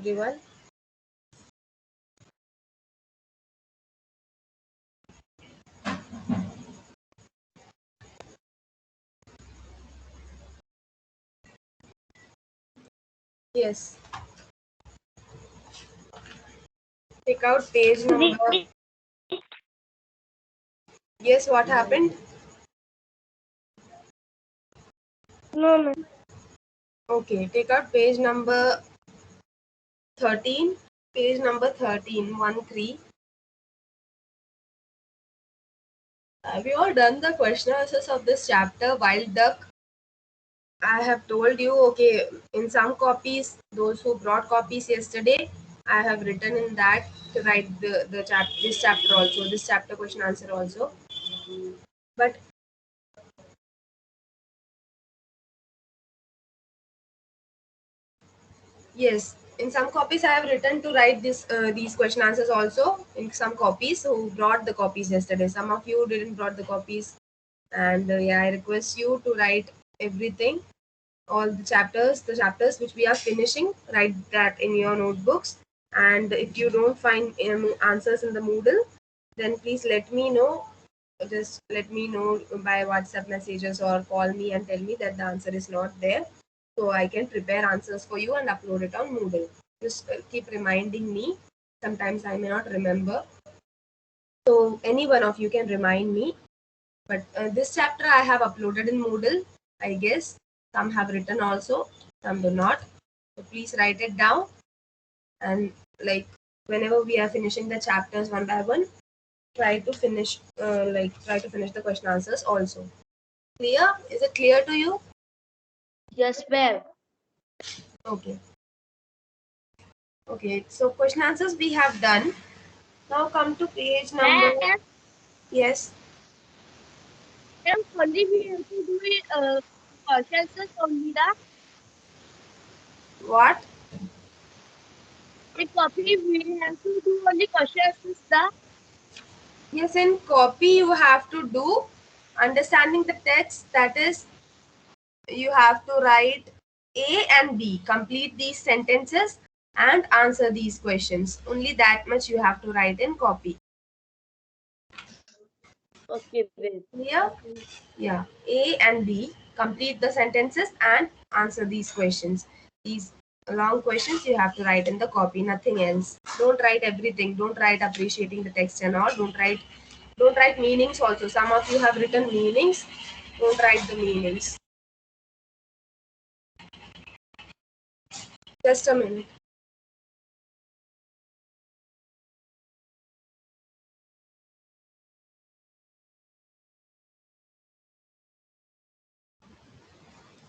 everyone. Yes. Take out page number. Yes, what happened? No, ma'am. Okay, take out page number 13. Page number 13, 1-3. Have you all done the question answers of this chapter, Wild Duck? I have told you, okay, in some copies, those who brought copies yesterday, I have written in that to write this chapter also, this chapter question answer also. But yes, in some copies I have written to write these question answers also in some copies who brought the copies yesterday. Some of you didn't brought the copies, and yeah, I request you to write everything, all the chapters which we are finishing. Write that in your notebooks. And if you don't find answers in the Moodle, then please let me know. Just let me know by WhatsApp messages or call me and tell me that the answer is not there, so I can prepare answers for you and upload it on Moodle. Just keep reminding me. Sometimes I may not remember, so any one of you can remind me. But this chapter I have uploaded in Moodle, I guess. Some have written also, some do not. So please write it down, and like whenever we are finishing the chapters one by one, try to finish the question answers also. Clear? Is it clear to you? Yes, ma'am. Okay. Okay. So question answers we have done. Now come to page number. Ma'am, Yes. only we have to do it, questions only the What? in copy we have to do only questions the Yes. In copy you have to do understanding the text. That is, you have to write A and B. Complete these sentences and answer these questions. Only that much you have to write in copy. okay, wait. Clear? Yeah. A and B. Complete the sentences and answer these questions. These long questions you have to write in the copy, nothing else. Don't write everything. Don't write appreciating the text and all. Don't write meanings also. Some of you have written meanings. Don't write the meanings. Just a minute.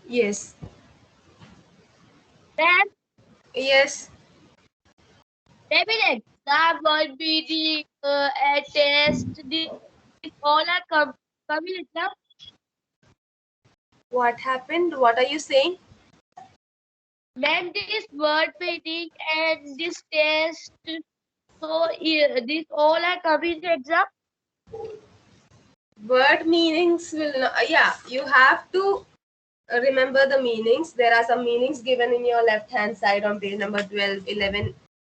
Yes. Ma'am, Yes. maybe the exam will be the a test. This all are coming exam. What happened? What are you saying? Ma'am, this word meaning and this test. So these all are coming exam. Word meanings will not, yeah, you have to remember the meanings. There are some meanings given in your left hand side on page number 12, 11.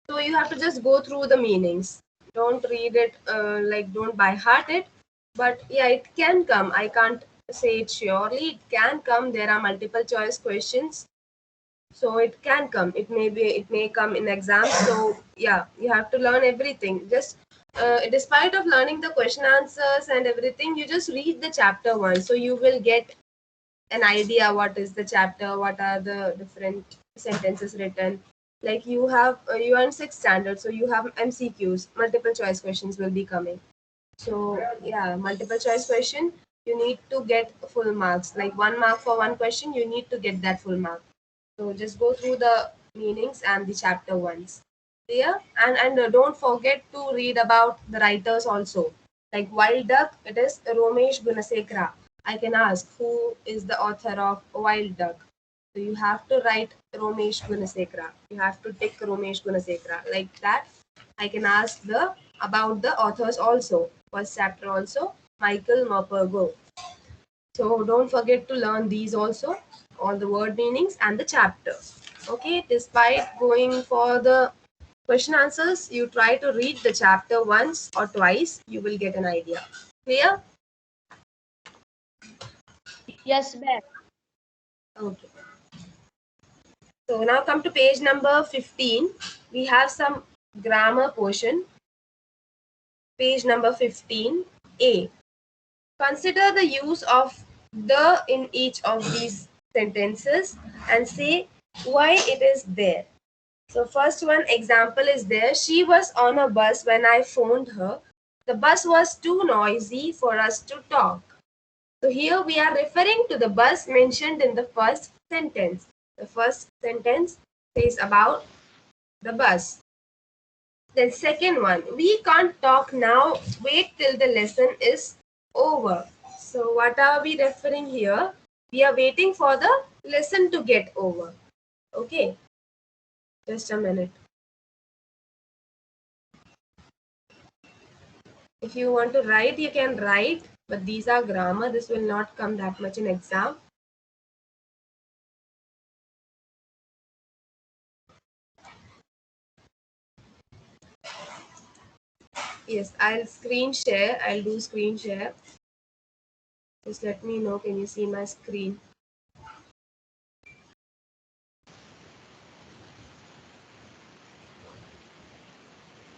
So you have to just go through the meanings. Don't read it, don't by heart it. But yeah, it can come. I can't say it surely. It can come. There are multiple choice questions, so it can come. It may come in exams. So yeah, you have to learn everything. Just despite of learning the question answers and everything, you just read the chapter one, so you will get an idea what is the chapter, what are the different sentences written. Like you are in sixth standard, so you have MCQs, multiple choice questions will be coming. So yeah, multiple choice question, you need to get full marks. Like 1 mark for one question, you need to get that full mark. So just go through the meanings and the chapter ones. Clear? And don't forget to read about the writers also. Like Wild Duck, it is Romesh Gunasekara. I can ask who is the author of Wild Duck. So you have to write Romesh Gunasekara. You have to tick Romesh Gunasekara. Like that, I can ask the about the authors also. First chapter also, Michael Morpurgo. So don't forget to learn these also, all the word meanings and the chapter. Okay, despite going for the question answers, you try to read the chapter once or twice, you will get an idea. Clear? Yes, ma'am. Okay. So now come to page number 15. We have some grammar portion. Page number 15. A. Consider the use of the in each of these sentences and say why it is there. So first one example is there. She was on a bus when I phoned her. The bus was too noisy for us to talk. So here we are referring to the bus mentioned in the first sentence. The first sentence says about the bus. Then second one, we can't talk now. Wait till the lesson is over. So what are we referring here? We are waiting for the lesson to get over. Okay, just a minute. If you want to write, you can write, but these are grammar. This will not come that much in exam. Yes, I'll screen share. I'll do screen share. Just let me know. Can you see my screen?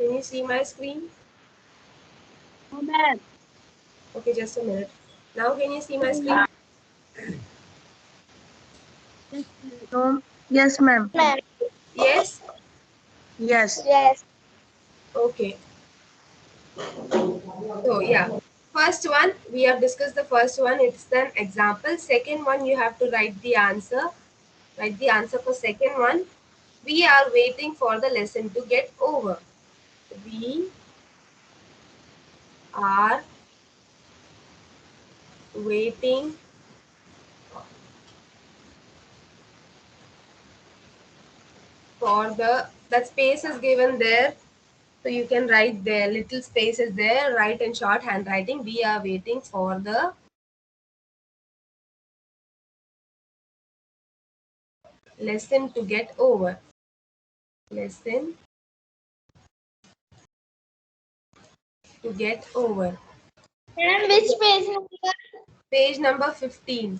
Can you see my screen? No, ma'am. Okay, just a minute. Now can you see my screen? No. Yes, ma'am. Yes? Yes. Okay. So yeah. First one, we have discussed the first one. It's an example. Second one, you have to write the answer. Write the answer for second one. We are waiting for the lesson to get over. We are waiting for the, that space is given there. So you can write there, little space is there, write in short handwriting. We are waiting for the lesson to get over. Lesson to get over. Ma'am, which page number? Page number 15.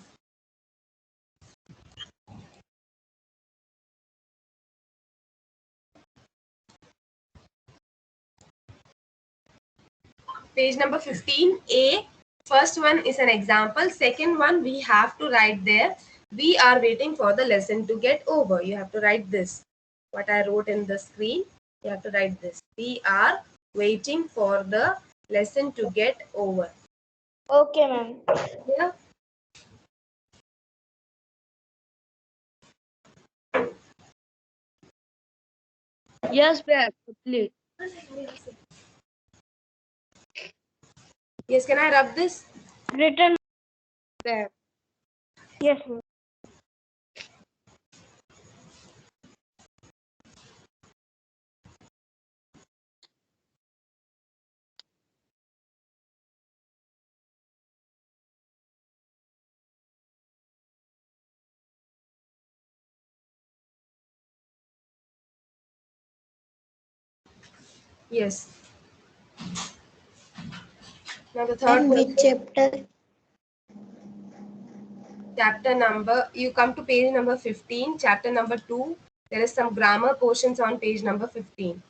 Page number 15A. First one is an example. Second one, we have to write there. We are waiting for the lesson to get over. You have to write this. What I wrote in the screen, you have to write this. We are waiting for the lesson to get over. Okay, ma'am. Yeah. Yes, ma'am. Complete. Yes, can I rub this? Written, ma'am. Yes, ma'am. Yes. Now the third And which question. chapter? Chapter number, you come to page number 15, chapter number 2. There is some grammar portions on page number 15.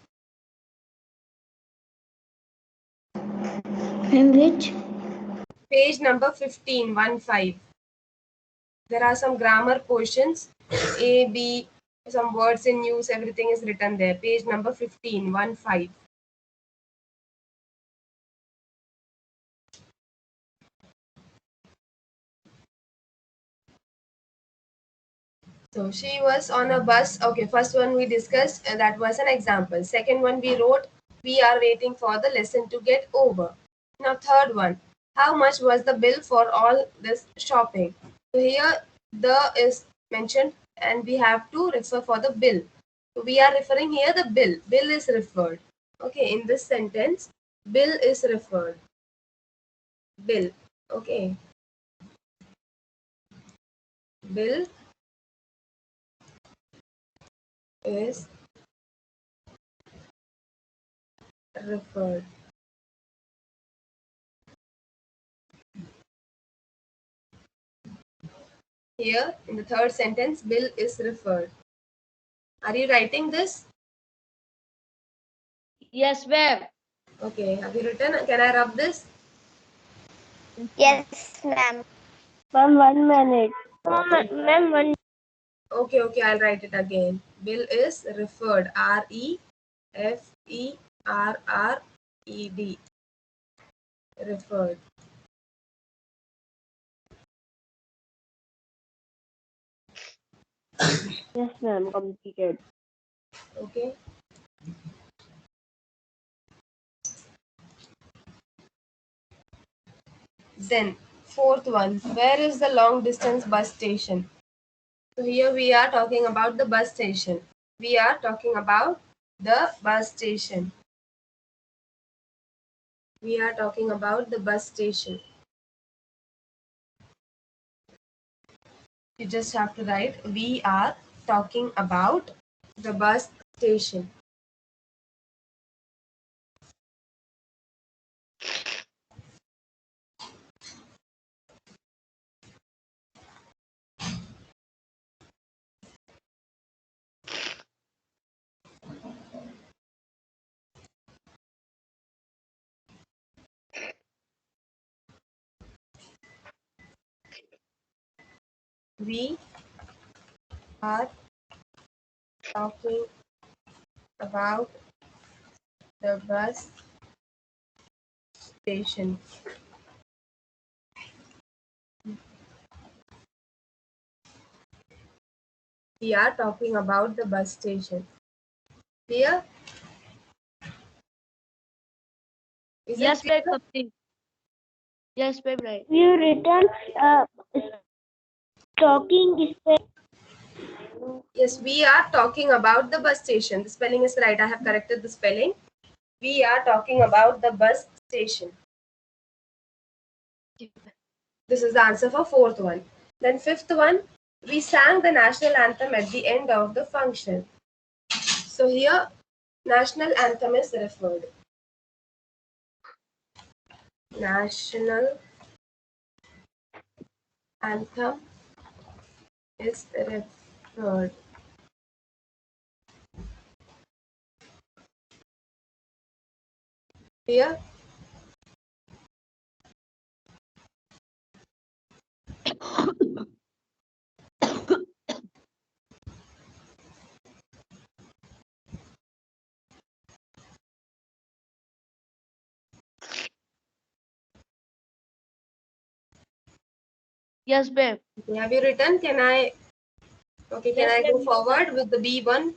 And which? Page number 15, 1-5. There are some grammar portions, A, B, some words in use, everything is written there. Page number 15, 1-5. So she was on a bus. Okay, first one we discussed, that was an example. Second one we wrote, we are waiting for the lesson to get over. Now third one, how much was the bill for all this shopping? So here the is mentioned and we have to refer for the bill. So we are referring here the bill. Bill is referred. Okay, in this sentence, bill is referred. Bill. Okay. Bill is referred. Here in the third sentence, Bill is referred. Are you writing this? Yes, ma'am. Okay, have you written? Can I rub this? Yes, ma'am. Ma'am, 1 minute. Ma'am, one. Okay, I'll write it again. Bill is referred. R-E-F-E-R-R-E-D. Referred. Yes, ma'am. Completed. Okay. Then, fourth one. Where is the long distance bus station? So here we are talking about the bus station. We are talking about the bus station. We are talking about the bus station. You just have to write, we are talking about the bus station. We are talking about the bus station. We are talking about the bus station. Clear? Is it Yes, clear? ma'am. Complete. Yes, ma'am. Right. You written talking is Yes, we are talking about the bus station. The spelling is right. I have corrected the spelling. We are talking about the bus station. This is the answer for fourth one. Then fifth one, we sang the national anthem at the end of the function. So here, national anthem is referred. National anthem is referred. Here, Yes, ma'am. have you written? Can I? Okay, can Yes, I ma'am. go forward with the B1?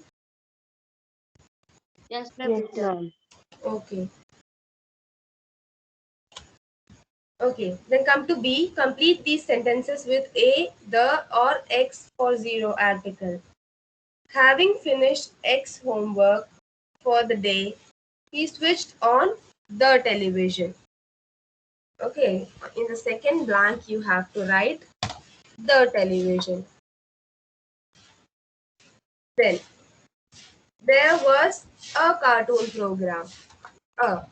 Yes, ma'am. yes, Written. ma'am. Okay. Okay, then come to B. Complete these sentences with a, the, or X for zero article. Having finished X homework for the day, he switched on the television. Okay, in the second blank, you have to write the television. Then, there was a cartoon program. A.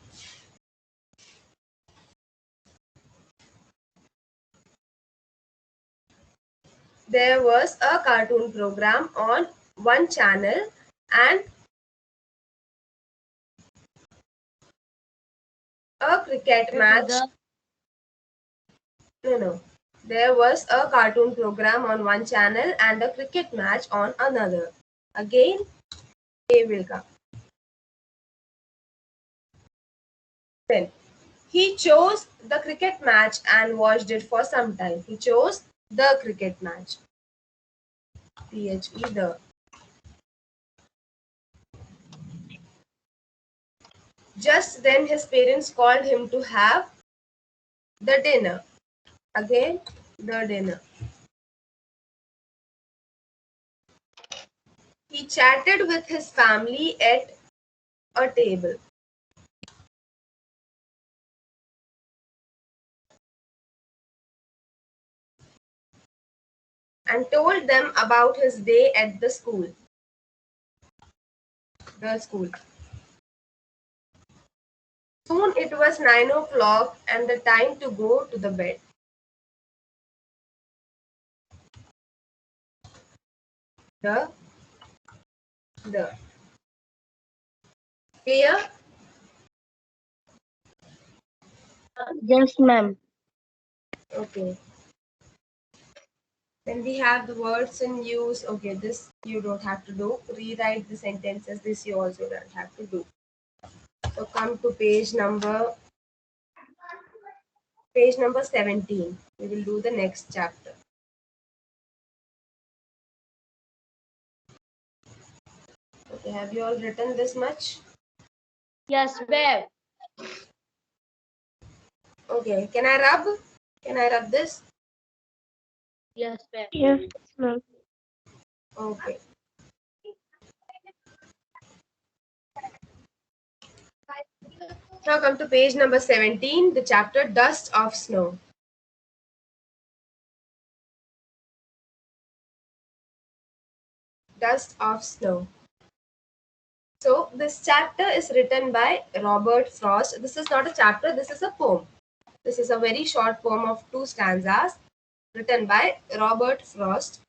There was a cartoon program on one channel and a cricket match. Another. No. There was a cartoon program on one channel and a cricket match on another. Again, A will come. Then, he chose the cricket match and watched it for some time. He chose the cricket match. THE, the. Just then, his parents called him to have the dinner. Again, the dinner. He chatted with his family at a table and told them about his day at the school. the school. Soon it was 9 o'clock and the time to go to the bed. The clear? Yes, ma'am. Okay. Then we have the words in use. Okay, this you don't have to do. Rewrite the sentences. This you also don't have to do. So come to page number 17. We will do the next chapter. Okay, have you all written this much? Yes, ma'am. Okay, can I rub? Can I rub this? Yes, ma'am. Yes, ma'am. Okay. Now come to page number 17, the chapter Dust of Snow. Dust of Snow. So this chapter is written by Robert Frost. This is not a chapter, this is a poem. This is a very short poem of 2 stanzas written by Robert Frost.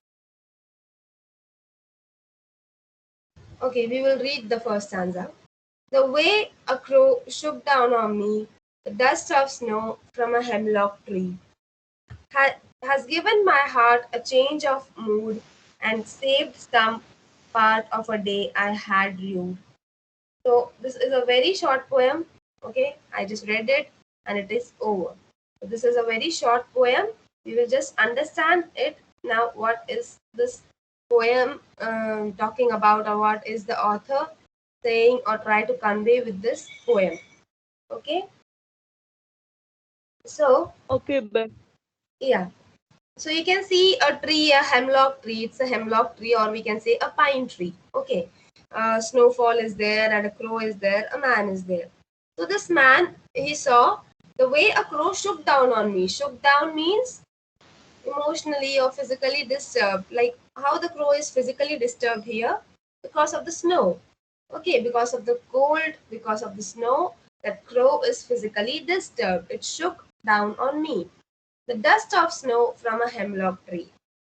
Okay, we will read the first stanza. The way a crow shook down on me, the dust of snow from a hemlock tree, has given my heart a change of mood and saved some part of a day I had rued. So this is a very short poem. Okay, I just read it and it is over. So this is a very short poem. We will just understand it now. What is this poem talking about, or what is the author saying or try to convey with this poem? Okay, so Okay, ma'am. yeah, so you can see a tree, a hemlock tree. It's a hemlock tree, or we can say a pine tree. Okay, snowfall is there, and a crow is there. A man is there. So this man, he saw the way a crow shook down on me. Shook down means emotionally or physically disturbed. Like how the crow is physically disturbed here because of the snow. Okay, because of the cold, because of the snow, that crow is physically disturbed. It shook down on me. The dust of snow from a hemlock tree.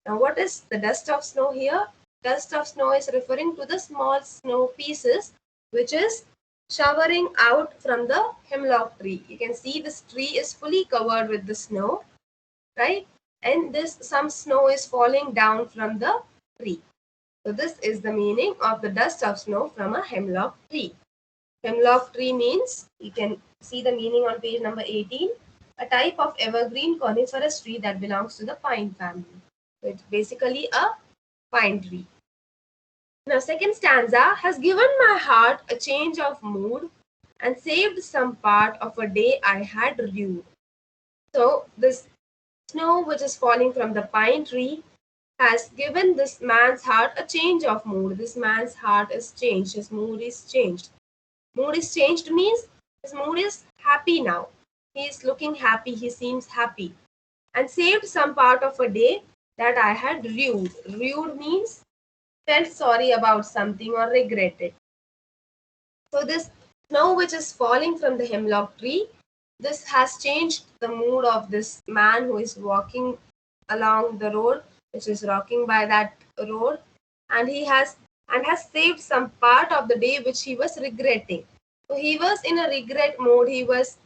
Now, what is the dust of snow here? Dust of snow is referring to the small snow pieces which is showering out from the hemlock tree. You can see this tree is fully covered with the snow, right? And this some snow is falling down from the tree. So this is the meaning of the dust of snow from a hemlock tree. Hemlock tree means, you can see the meaning on page number 18, a type of evergreen coniferous tree that belongs to the pine family. So it's basically a pine tree. Now, second stanza has given my heart a change of mood and saved some part of a day I had rued. So, this snow which is falling from the pine tree has given this man's heart a change of mood. This man's heart is changed, his mood is changed. Mood is changed means his mood is happy now. He is looking happy, he seems happy. And saved some part of a day that I had rued. Rued means felt sorry about something or regretted. So this snow which is falling from the hemlock tree, this has changed the mood of this man who is walking along the road, which is rocking by that road, and has saved some part of the day which he was regretting. So he was in a regret mode. He was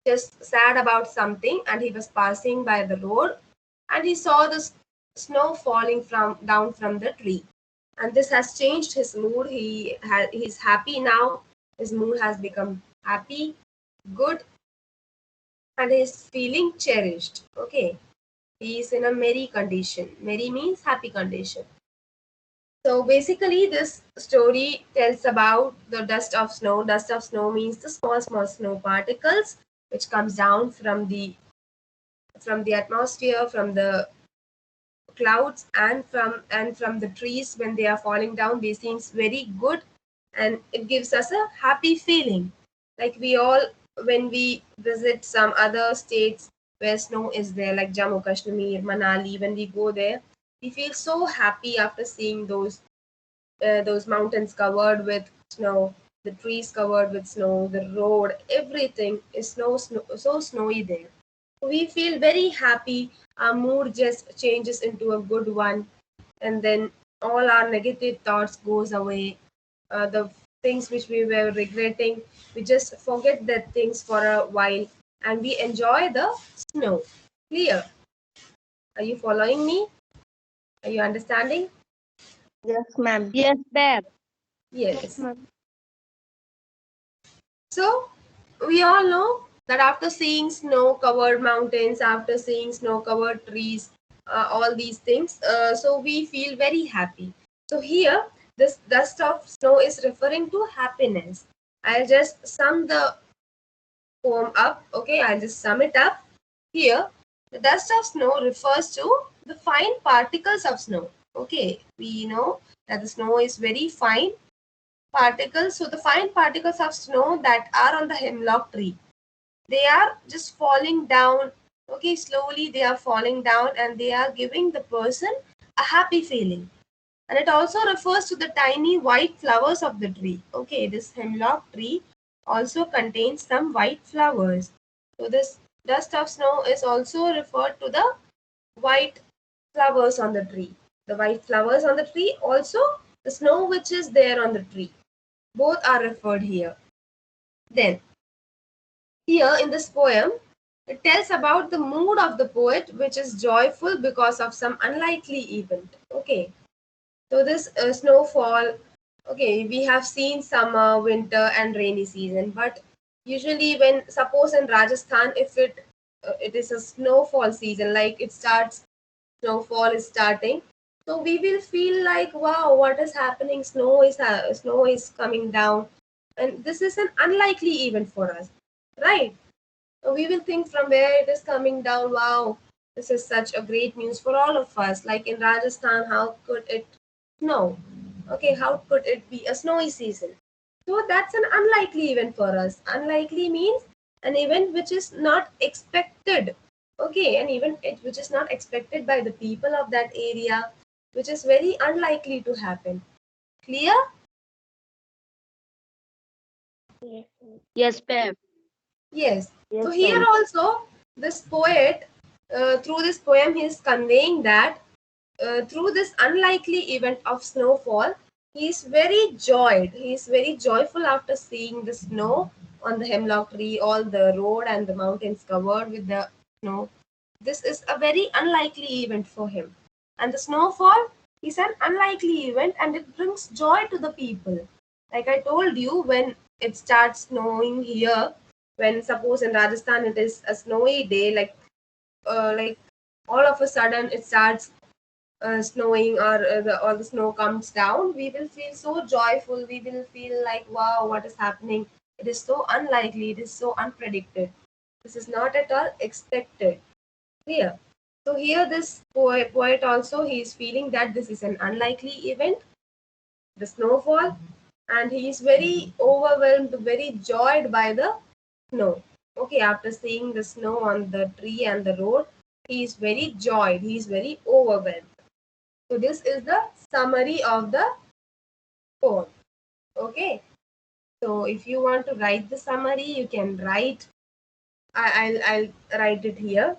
just sad about something, and he was passing by the road, and he saw the snow falling from down from the tree, and this has changed his mood. He's happy now. His mood has become happy, good, and he's feeling cherished. Okay, he is in a merry condition. Merry means happy condition. So basically, this story tells about the dust of snow. Dust of snow means the small, small snow particles which comes down from the atmosphere, from the clouds, and from the trees. When they are falling down, they seems very good, and it gives us a happy feeling. Like we all, when we visit some other states where snow is there, like Jammu Kashmir, Manali, when we go there, we feel so happy after seeing those mountains covered with snow, the trees covered with snow, the road, everything is so snowy there. We feel very happy. Our mood just changes into a good one, and then all our negative thoughts goes away. The things which we were regretting, we just forget that things for a while, and we enjoy the snow. Clear? Are you following me? Are you understanding? Yes, ma'am. Yes, ma'am. Yes. Ma'am. So we all know that after seeing snow covered mountains, after seeing snow covered trees, all these things, so we feel very happy. So here, this dust of snow is referring to happiness. I'll just sum the poem up. Okay, I'll just sum it up. Here, the dust of snow refers to the fine particles of snow. Okay, we know that the snow is very fine particles. So the fine particles of snow that are on the hemlock tree, they are just falling down. Okay, slowly they are falling down, and they are giving the person a happy feeling. And it also refers to the tiny white flowers of the tree. Okay, this hemlock tree also contains some white flowers. So this dust of snow is also referred to the white flowers on the tree. The white flowers on the tree, also the snow which is there on the tree. Both are referred here. Then, here in this poem, it tells about the mood of the poet, which is joyful because of some unlikely event. Okay, so this snowfall, okay, we have seen summer, winter, and rainy season, but usually when suppose in Rajasthan, if it is a snowfall season, like it starts, snowfall is starting, so we will feel like, wow, what is happening? Snow is coming down, and this is an unlikely event for us, right? So we will think from where it is coming down. Wow, this is such a great news for all of us. Like in Rajasthan, how could it snow? Okay, how could it be a snowy season? So that's an unlikely event for us. Unlikely means an event which is not expected. Okay, an event which is not expected by the people of that area, which is very unlikely to happen. Clear? Yes, Yes, ma'am. Yes. So yes, here ma'am. also, this poet, through this poem, he is conveying that through this unlikely event of snowfall, he is very joyed. He is very joyful after seeing the snow on the hemlock tree, all the road and the mountains covered with the snow. This is a very unlikely event for him. And the snowfall is an unlikely event, and it brings joy to the people. Like I told you, when it starts snowing here, when suppose in Rajasthan it is a snowy day, like all of a sudden it starts snowing, or the snow comes down, we will feel so joyful. We will feel like, wow, what is happening? It is so unlikely. It is so unpredicted. This is not at all expected. Here. So here this poet also, he is feeling that this is an unlikely event, the snowfall, and he is very overwhelmed, very joyed by the snow. Okay, after seeing the snow on the tree and the road, he is very joyed. He is very overwhelmed. So this is the summary of the poem. Okay. So if you want to write the summary, you can write. I'll write it here.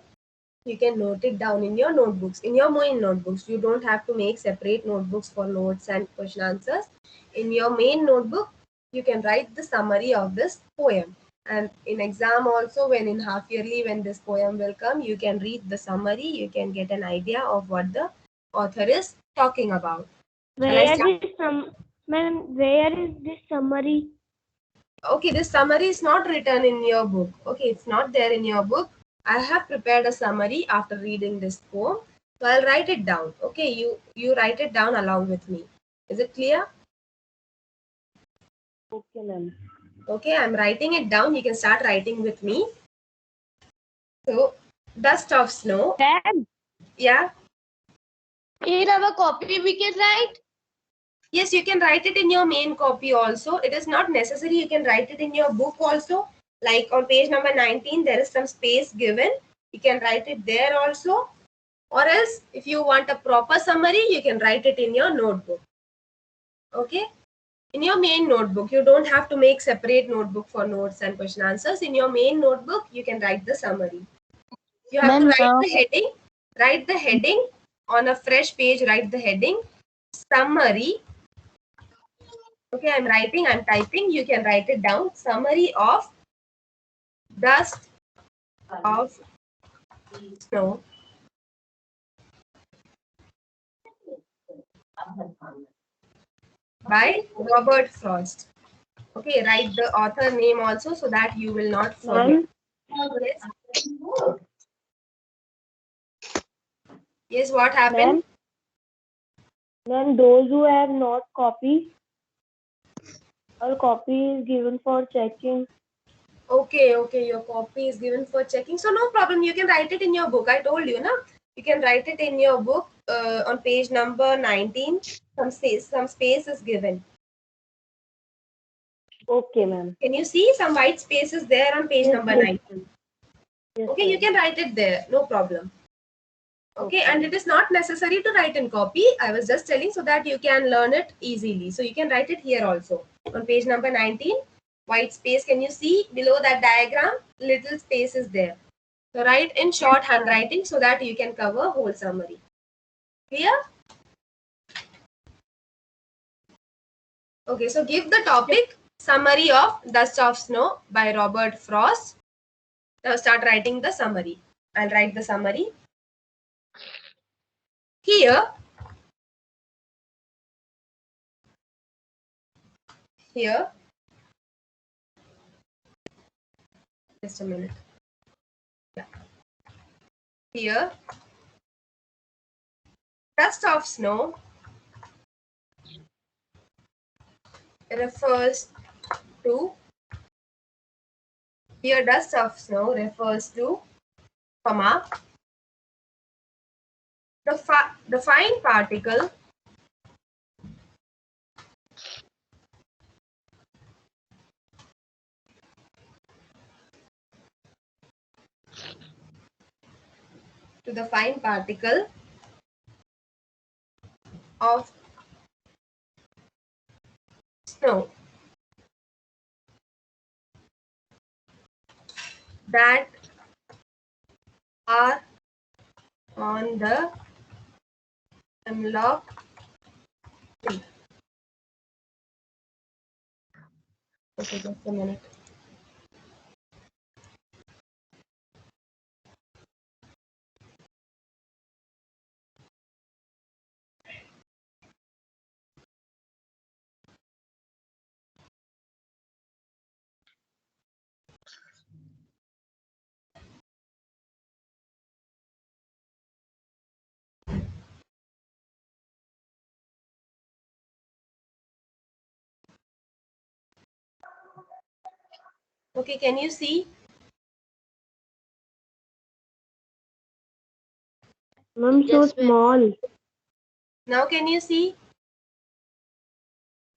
You can note it down in your notebooks, in your main notebooks. You don't have to make separate notebooks for notes and question answers. In your main notebook, you can write the summary of this poem. And in exam also, when in half yearly, when this poem will come, you can read the summary. You can get an idea of what the author is talking about. Shall I Where start? is ma'am? Where is this summary? Okay, this summary is not written in your book. Okay, it's not there in your book. I have prepared a summary after reading this poem. So I'll write it down. Okay, you write it down along with me. Is it clear? Okay, ma'am. Okay, I'm writing it down. You can start writing with me. So, dust of snow. Ma'am, Yeah. in our copy we can write. Yes, you can write it in your main copy also. It is not necessary. You can write it in your book also. Like on page number 19, there is some space given. You can write it there also. Or else, if you want a proper summary, you can write it in your notebook. Okay. In your main notebook, you don't have to make separate notebook for notes and question answers. In your main notebook, you can write the summary. You have to Ma'am, write now, the heading. Write the heading on a fresh page. Write the heading summary. Okay, I'm typing. You can write it down. Summary of dust of snow by Robert Frost. Okay, write the author name also so that you will not forget. ma'am, Yes. Yes, what happened? ma'am, those who have not copy, or copy is given for checking. Okay, your copy is given for checking. So no problem. You can write it in your book. I told you, na. You can write it in your book on page number 19. Some space is given. Okay, ma'am. Can you see some white spaces there on page Yes, number yes, 19? yes, Okay, you ma'am. can write it there. No problem. Okay, and Okay. it is not necessary to write in copy. I was just telling so that you can learn it easily. So you can write it here also on page number 19. White space. Can you see below that diagram? Little space is there. So write in short handwriting so that you can cover whole summary. Clear? Okay, so give the topic summary of Dust of Snow by Robert Frost. Now start writing the summary. I'll write the summary. Here, here, just a minute. Yeah. Here, dust of snow refers to, here dust of snow refers to, comma, the fine particle to the fine particle of snow that are on the hemlock tree. Okay, just a minute. Okay, can you see? Ma'am, so Yes, ma'am. small. Now can you see?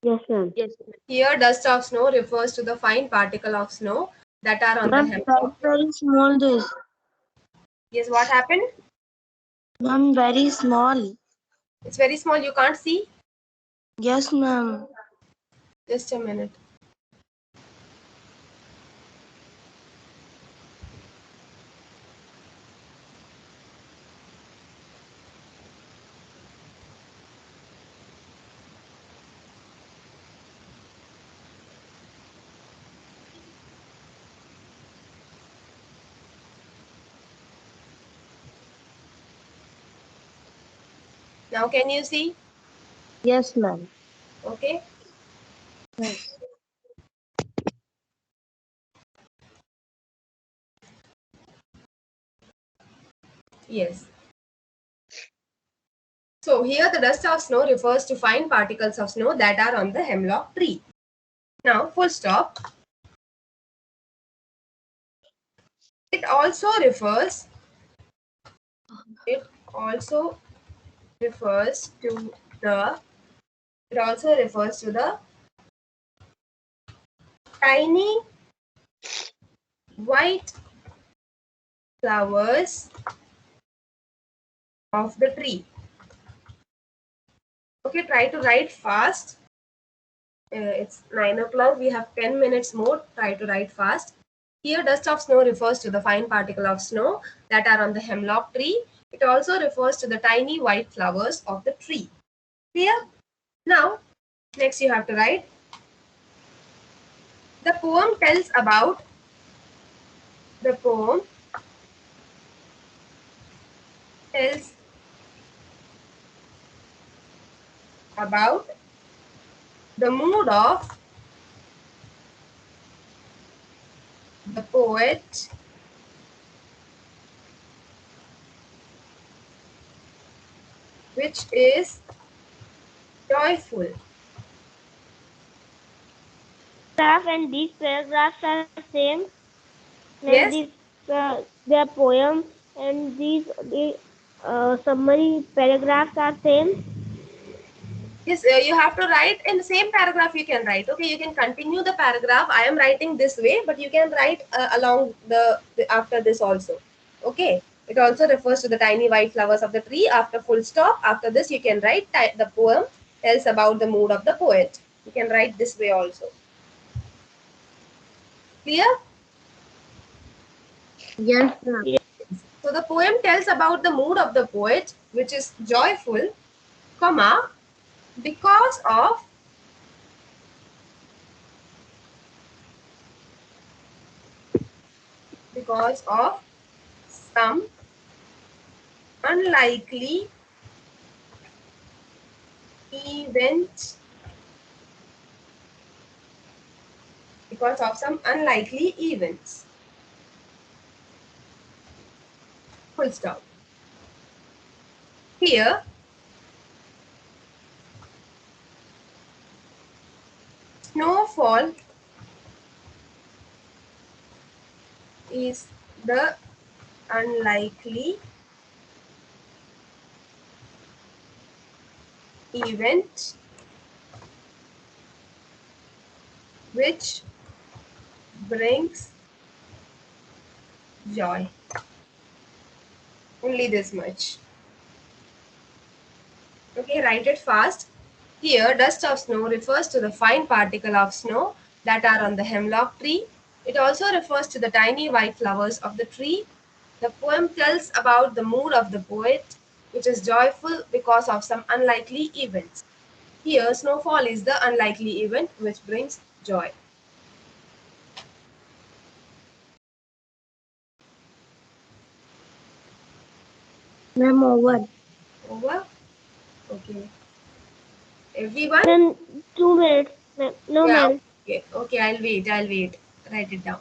Yes, ma'am. Yes, ma'am. Here, dust of snow refers to the fine particle of snow that are on the Ma'am, hemlock. very small this. Yes, what happened? Ma'am, very small. It's very small. You can't see? Yes, ma'am. Just a minute. Now can you see? Yes, ma'am. Okay. Yes. Yes. So here the dust of snow refers to fine particles of snow that are on the hemlock tree. Now full stop. It also refers it also refers to the it also refers to the tiny white flowers of the tree. Okay, try to write fast. It's 9 o'clock. We have 10 minutes more. Try to write fast. Here, dust of snow refers to the fine particle of snow that are on the hemlock tree. It also refers to the tiny white flowers of the tree. Clear? Now, next you have to write. The poem tells about tells about the mood of the poet which is joyful. And these paragraphs are same. And Yes? this their poem and these the summary paragraphs are same. Yes, you have to write in the same paragraph you can write. Okay, you can continue the paragraph. I am writing this way, but you can write along the after this also. Okay, it also refers to the tiny white flowers of the tree. After full stop, after this you can write the poem tells about the mood of the poet. You can write this way also. Clear? Yes, ma'am. So the poem tells about the mood of the poet, which is joyful, comma, because of some unlikely event because of some unlikely events. Full stop. Here, snowfall is the unlikely event which brings joy. Only this much. Okay, write it fast. Here, dust of snow refers to the fine particle of snow that are on the hemlock tree. It also refers to the tiny white flowers of the tree. The poem tells about the mood of the poet, which is joyful because of some unlikely events. Here, snowfall is the unlikely event which brings joy. Ma'am, over. Over? Okay. Everyone? Then 2 minutes. No, Yeah, ma'am. okay. Okay, I'll wait. Write it down.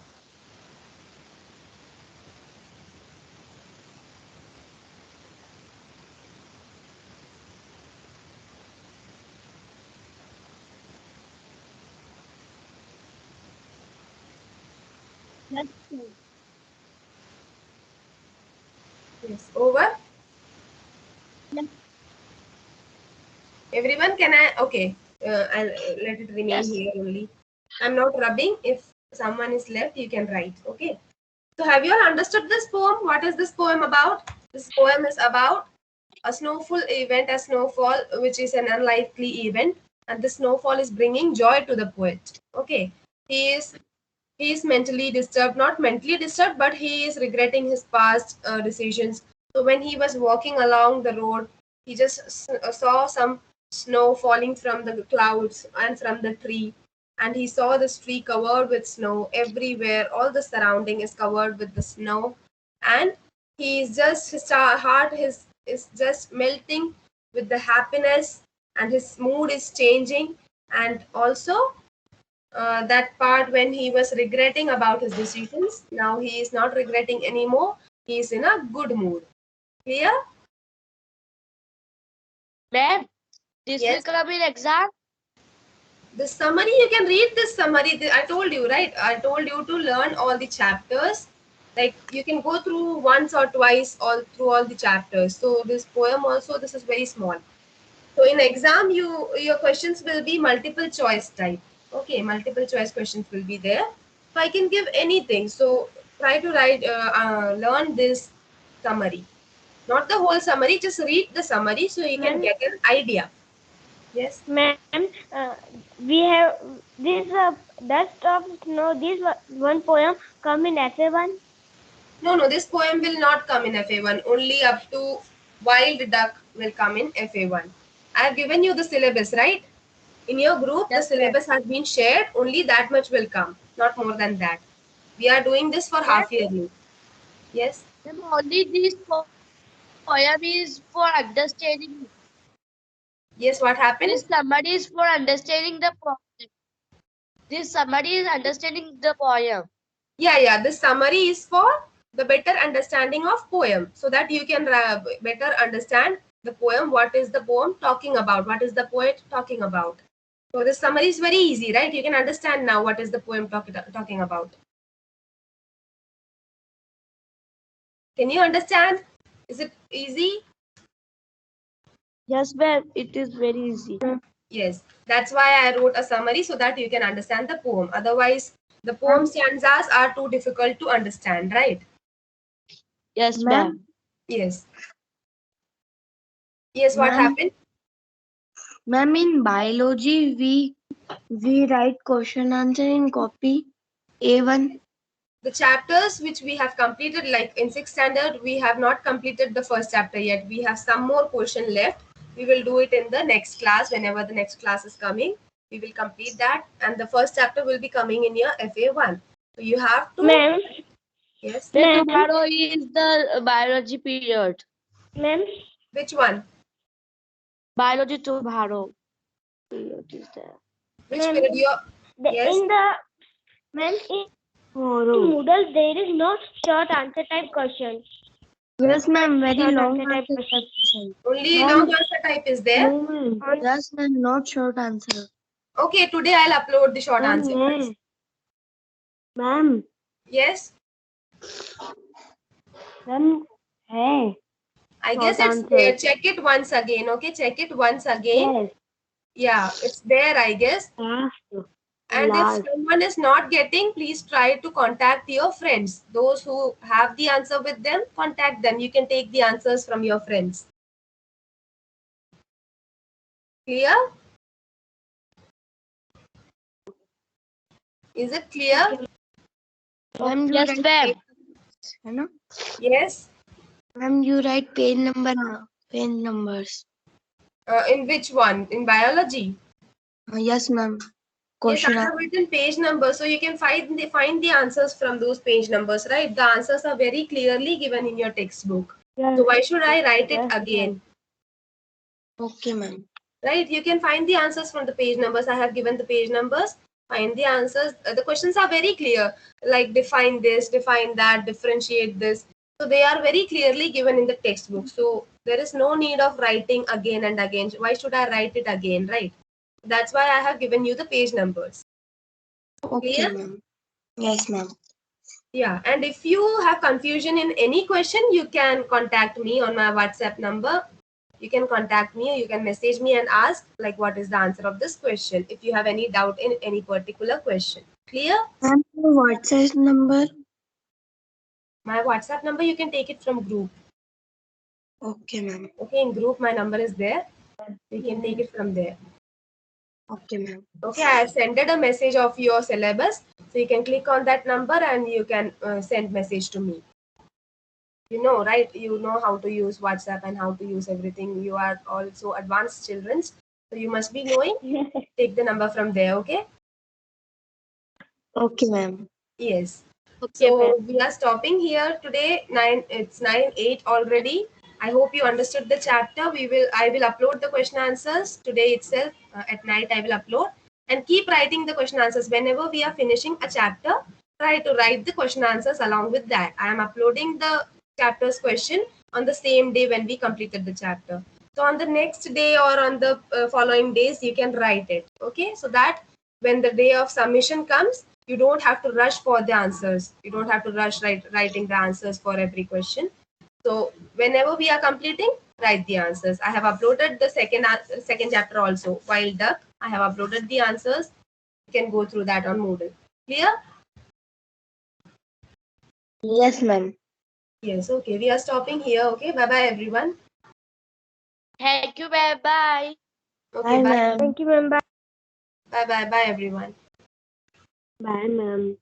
Yes, Yes, over. ma'am. Everyone, can I? Okay, I'll let it remain Yes. here only. I'm not rubbing. If someone is left, you can write. Okay. So, have you all understood this poem? What is this poem about? This poem is about a snowfall event, a snowfall, which is an unlikely event, and the snowfall is bringing joy to the poet. Okay. He is he is mentally disturbed, not mentally disturbed, but he is regretting his past decisions. So when he was walking along the road, he just saw some snow falling from the clouds and from the tree, and he saw this tree covered with snow everywhere. All the surrounding is covered with the snow, and he is just his heart is just melting with the happiness, and his mood is changing, and also that part when he was regretting about his decisions. Now he is not regretting anymore. He is in a good mood. Clear? Ma'am, this will Yes. come in exam. The summary, you can read this summary. I told you, right? I told you to learn all the chapters. Like you can go through once or twice all through all the chapters. So this poem also, this is very small. So in exam, your questions will be multiple choice type. Okay, multiple choice questions will be there. So I can give anything. So try to learn this summary. Not the whole summary, just read the summary so you can Ma'am, get an idea. Yes. Ma'am, we have this dust of snow. This one poem come in essay 1. No, no, this poem will not come in FA1. Only up to Wild Duck will come in FA1. I have given you the syllabus, right? In your group, the Yes, ma'am. syllabus has been shared. Only that much will come, not more than that. We are doing this for Yes, half yearly. Yes. ma'am. Only this poem is for understanding. Yes, what happened? This summary is for understanding the poem. This summary is understanding the poem. Yeah, yeah. This summary is for the better understanding of poem, so that you can better understand the poem. What is the poem talking about? What is the poet talking about? So this summary is very easy, right? You can understand now what is the poem talking about. Can you understand? Is it easy? Yes, ma'am. It is very easy. Yes. That's why I wrote a summary so that you can understand the poem. Otherwise, the poem stanzas are too difficult to understand, right? Yes, ma'am. Yes. Yes, what Ma'am, happened? ma'am, in biology, we write question answer in copy A1. The chapters which we have completed, like in 6th standard, we have not completed the first chapter yet. We have some more portion left. We will do it in the next class. Whenever the next class is coming, we will complete that, and the first chapter will be coming in your FA1. So you have to. Ma'am, Yes. Then ma'am, tomorrow is the biology period. ma'am, Which one? Biology tomorrow period is there. Which ma'am. period you? Yes. In the ma'am in Tomorrow. Moodle there is no short answer type question. Yes, ma'am, very Short long answer type answer question. question. Only Ma'am, long answer type is there. no, ma'am. Yes, ma'am, not short answer. Okay, today I'll upload the short Ma'am, answers. ma'am, Yes. ma'am, hey, I guess short it's there. answer. Check it once again. Okay, check it once again. Yes, Yeah, it's there, I guess. last, And if last. someone is not getting, please try to contact your friends. Those who have the answer with them, contact them. You can take the answers from your friends. Clear? Is it clear? Okay, ma'am, you Yes, write ma'am. page, है ना? Yes. Ma'am, you write page number, page numbers. In which one? In biology? Yes, ma'am. Yes, Question I have written page numbers, so you can find the answers from those page numbers, right? The answers are very clearly given in your textbook. So Yes, why should I write it yes, again? Okay, ma'am. Right? You can find the answers from the page numbers. I have given the page numbers. Find the answers. The questions are very clear, like define this, define that, differentiate this. So they are very clearly given in the textbook. So there is no need of writing again and again. Why should I write it again, right? That's why I have given you the page numbers. Okay, Clear? ma'am. Yes, ma'am. Yeah. And if you have confusion in any question, you can contact me on my WhatsApp number. You can contact me, or you can message me and ask like what is the answer of this question if you have any doubt in any particular question. Clear? Ma'am, your WhatsApp number? My WhatsApp number, you can take it from group. Okay, ma'am. Okay, in group my number is there. You can take it from there. Okay, ma'am. Okay, I have sent a message of your syllabus, so you can click on that number and you can send message to me. You know, right? You know how to use WhatsApp and how to use everything. You are also advanced children, so you must be knowing. Take the number from there. Okay. Okay, ma'am. Yes. Okay, ma'am. So we are stopping here today. It's 9:08 already. I hope you understood the chapter. I will upload the question answers today itself. At night I will upload, and keep writing the question answers whenever we are finishing a chapter. Try to write the question answers along with that. I am uploading the chapter's question on the same day when we completed the chapter. So on the next day or on the following days, you can write it. Okay, so that when the day of submission comes, you don't have to rush for the answers. You don't have to rush writing the answers for every question. So whenever we are completing, write the answers. I have uploaded the second chapter also, Wild Duck. I have uploaded the answers. You can go through that on Moodle. Clear? Yes, ma'am. Yes. Okay. We are stopping here. Okay. Bye bye, everyone. Thank you, ma'am. Bye. Okay, Bye, bye. ma'am. Thank you, ma'am. Bye. Bye, bye, bye, everyone. Bye, ma'am.